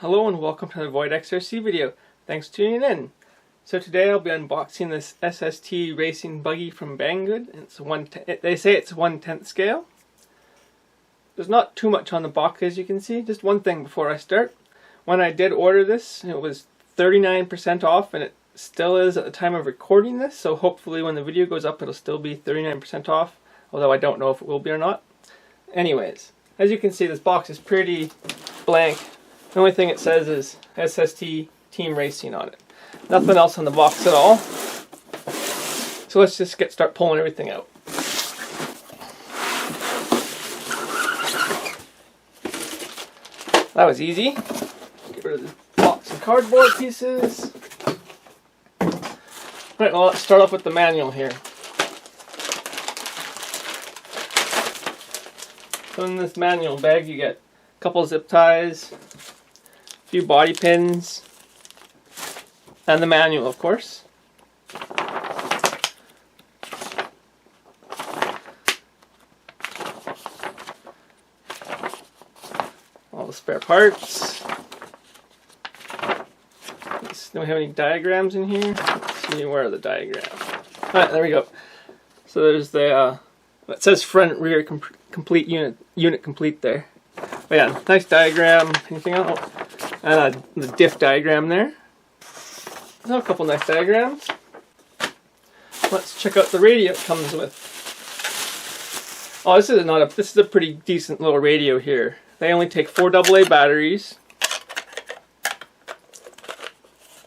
Hello and welcome to the Void XRC video. Thanks for tuning in. So today I'll be unboxing this SST racing buggy from Banggood. They say it's 1/10 scale. There's not too much on the box, as you can see. Just one thing before I start. When I did order this, it was 39% off, and it still is at the time of recording this. So hopefully when the video goes up it'll still be 39% off, although I don't know if it will be or not. Anyways, as you can see, this box is pretty blank. The only thing it says is SST Team Racing on it. Nothing else on the box at all. So let's just start pulling everything out. That was easy. Get rid of the box and cardboard pieces. Right, well, let's start off with the manual here. So in this manual bag you get a couple zip ties, a few body pins, and the manual, of course. All the spare parts. Don't we have any diagrams in here? Let's see, where are the diagrams? Alright, there we go. So there's the, it says front rear complete unit complete there. But yeah, nice diagram. Anything else? And the diff diagram there. So a couple nice diagrams. Let's check out the radio it comes with. Oh, this is a pretty decent little radio here. They only take 4 AA batteries.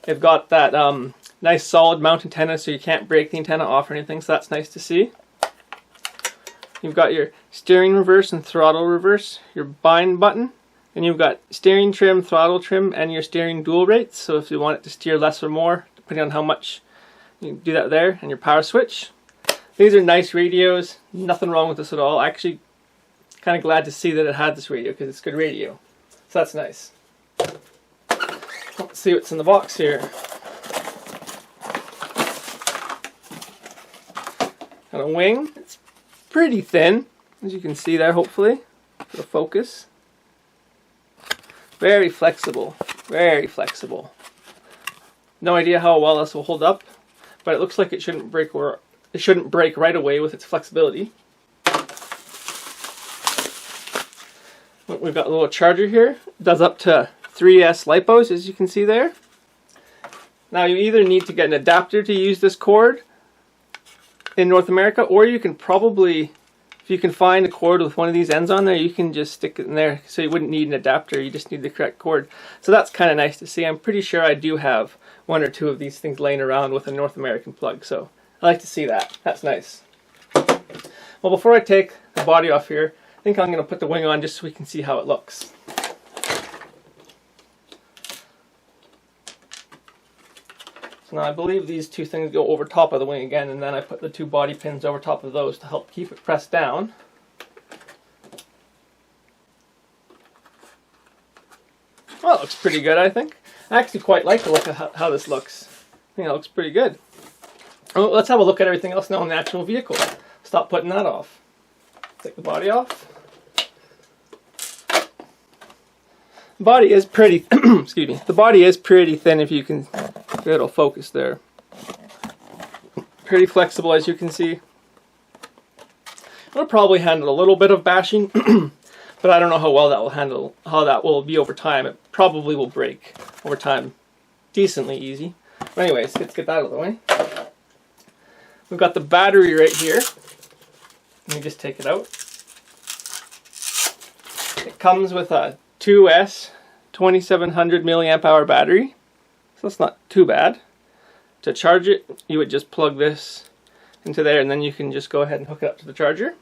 They've got that nice solid mount antenna, so you can't break the antenna off or anything, so that's nice to see. You've got your steering reverse and throttle reverse, your bind button, and you've got steering trim, throttle trim, and your steering dual rates. So if you want it to steer less or more, depending on how much, you can do that there, and your power switch. These are nice radios. Nothing wrong with this at all. Actually, kind of glad to see that it had this radio because it's good radio. So that's nice. Let's see what's in the box here. Got a wing. It's pretty thin, as you can see there, hopefully, for the focus. Very flexible, very flexible. No idea how well this will hold up, but it looks like it shouldn't break right away with its flexibility. We've got a little charger here. It does up to 3S LiPos, as you can see there. Now you either need to get an adapter to use this cord in North America, or you can probably, if you can find a cord with one of these ends on there, you can just stick it in there, so you wouldn't need an adapter, you just need the correct cord. So that's kind of nice to see. I'm pretty sure I do have 1 or 2 of these things laying around with a North American plug, so I like to see that. That's nice. Well, before I take the body off here, I think I'm going to put the wing on just so we can see how it looks. So now I believe these 2 things go over top of the wing again, and then I put the 2 body pins over top of those to help keep it pressed down. Well, it looks pretty good, I think. I actually quite like the look of how this looks. I think it looks pretty good. Well, let's have a look at everything else now in the actual vehicle. Stop putting that off. Take the body off. The body is pretty, excuse me, the body is pretty thin, if you can, it'll focus there. Pretty flexible, as you can see. It'll probably handle a little bit of bashing, but I don't know how well that will handle, how that will be over time. It probably will break over time decently easy. But anyways, let's get that out of the way. We've got the battery right here. Let me just take it out. It comes with a 2S 2700 milliamp hour battery, so that's not too bad. To charge it, you would just plug this into there, and then you can just go ahead and hook it up to the charger.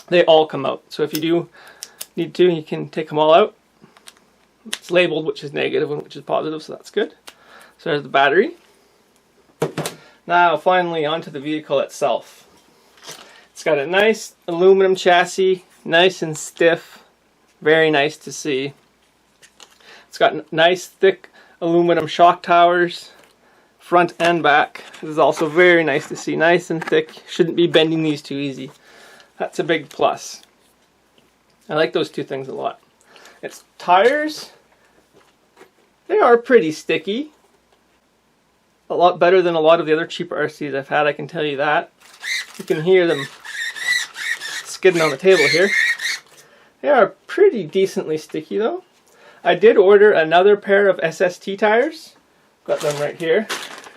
They all come out, so if you do need to, you can take them all out. It's labeled which is negative and which is positive, so that's good. So there's the battery. Now finally onto the vehicle itself. It's got a nice aluminum chassis, nice and stiff, very nice to see. It's got nice thick aluminum shock towers, front and back. This is also very nice to see, nice and thick. Shouldn't be bending these too easy. That's a big plus. I like those 2 things a lot. Its tires They are pretty sticky. A lot better than a lot of the other cheaper RCs I've had, I can tell you that. You can hear them skidding on the table here. They are pretty decently sticky though. I did order another pair of SST tires. Got them right here.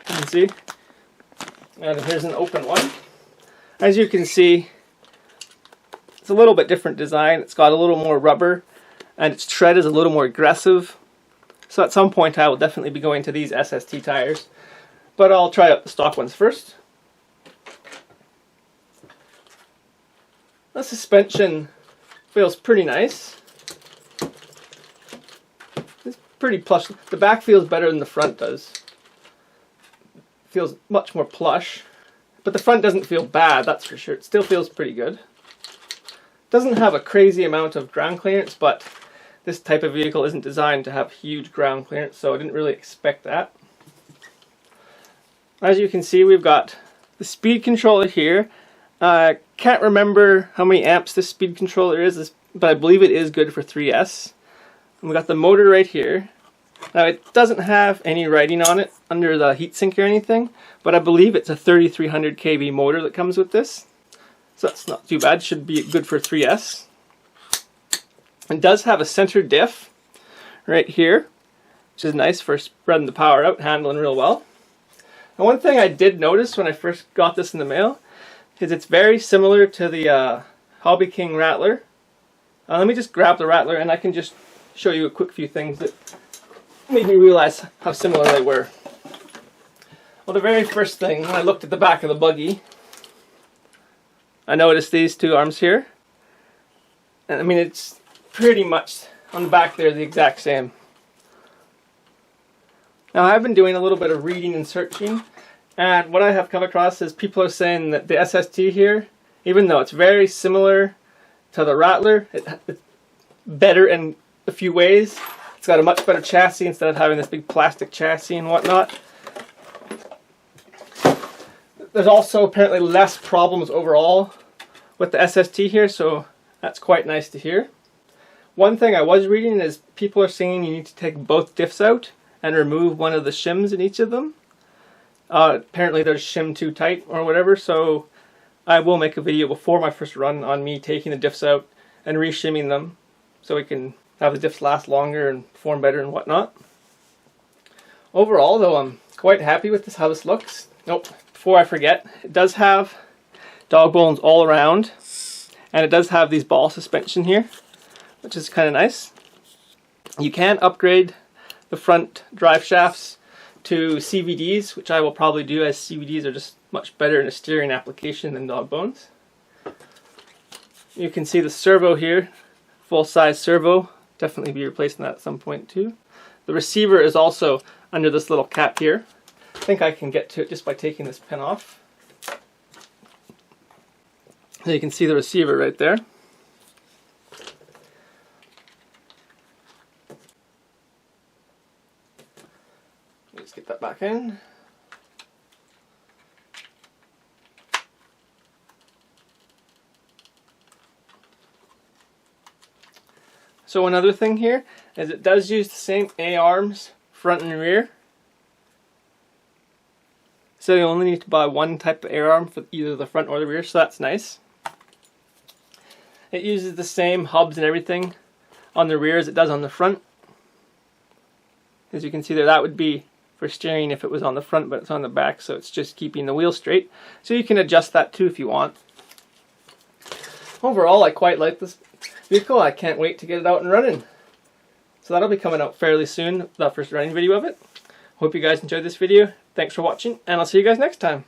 You can see. And here's an open one. As you can see, it's a little bit different design. It's got a little more rubber and its tread is a little more aggressive. So at some point I will definitely be going to these SST tires. But I'll try out the stock ones first. The suspension feels pretty nice. It's pretty plush. The back feels better than the front does. Feels much more plush. But the front doesn't feel bad, that's for sure. It still feels pretty good. Doesn't have a crazy amount of ground clearance, but this type of vehicle isn't designed to have huge ground clearance, so I didn't really expect that. As you can see, we've got the speed controller here. I can't remember how many amps this speed controller is, but I believe it is good for 3S. And we got the motor right here. Now it doesn't have any writing on it under the heatsink or anything, but I believe it's a 3300 kV motor that comes with this. So that's not too bad, should be good for 3S. It does have a center diff right here, which is nice for spreading the power out, handling real well. And one thing I did notice when I first got this in the mail is it's very similar to the Hobby King Rattler. Let me just grab the Rattler and I can just show you a quick few things that made me realize how similar they were. Well, the very first thing, when I looked at the back of the buggy, I noticed these two arms here. And I mean, it's pretty much on the back there the exact same. Now I've been doing a little bit of reading and searching, and what I have come across is people are saying that the SST here, even though it's very similar to the Rattler, it's better in a few ways. It's got a much better chassis instead of having this big plastic chassis and whatnot. There's also apparently less problems overall with the SST here, so that's quite nice to hear. One thing I was reading is people are saying you need to take both diffs out and remove one of the shims in each of them. Apparently they're shim too tight or whatever, so I will make a video before my first run on me taking the diffs out and re-shimming them so we can have the diffs last longer and perform better and whatnot. Overall though, I'm quite happy with this, how this looks. Nope, before I forget, it does have dog bones all around, and it does have these ball suspension here, which is kind of nice. You can upgrade the front drive shafts to CVDs, which I will probably do, as CVDs are just much better in a steering application than dog bones. You can see the servo here, full size servo, definitely be replacing that at some point too. The receiver is also under this little cap here. I think I can get to it just by taking this pin off. So you can see the receiver right there. Let's get that back in. So another thing here is it does use the same A-arms front and rear. So you only need to buy one type of A-arm for either the front or the rear, so that's nice. It uses the same hubs and everything on the rear as it does on the front. As you can see there, that would be for steering if it was on the front, but it's on the back, so it's just keeping the wheel straight. So you can adjust that too if you want. Overall, I quite like this vehicle. I can't wait to get it out and running. So that'll be coming out fairly soon, the first running video of it. Hope you guys enjoyed this video. Thanks for watching, and I'll see you guys next time.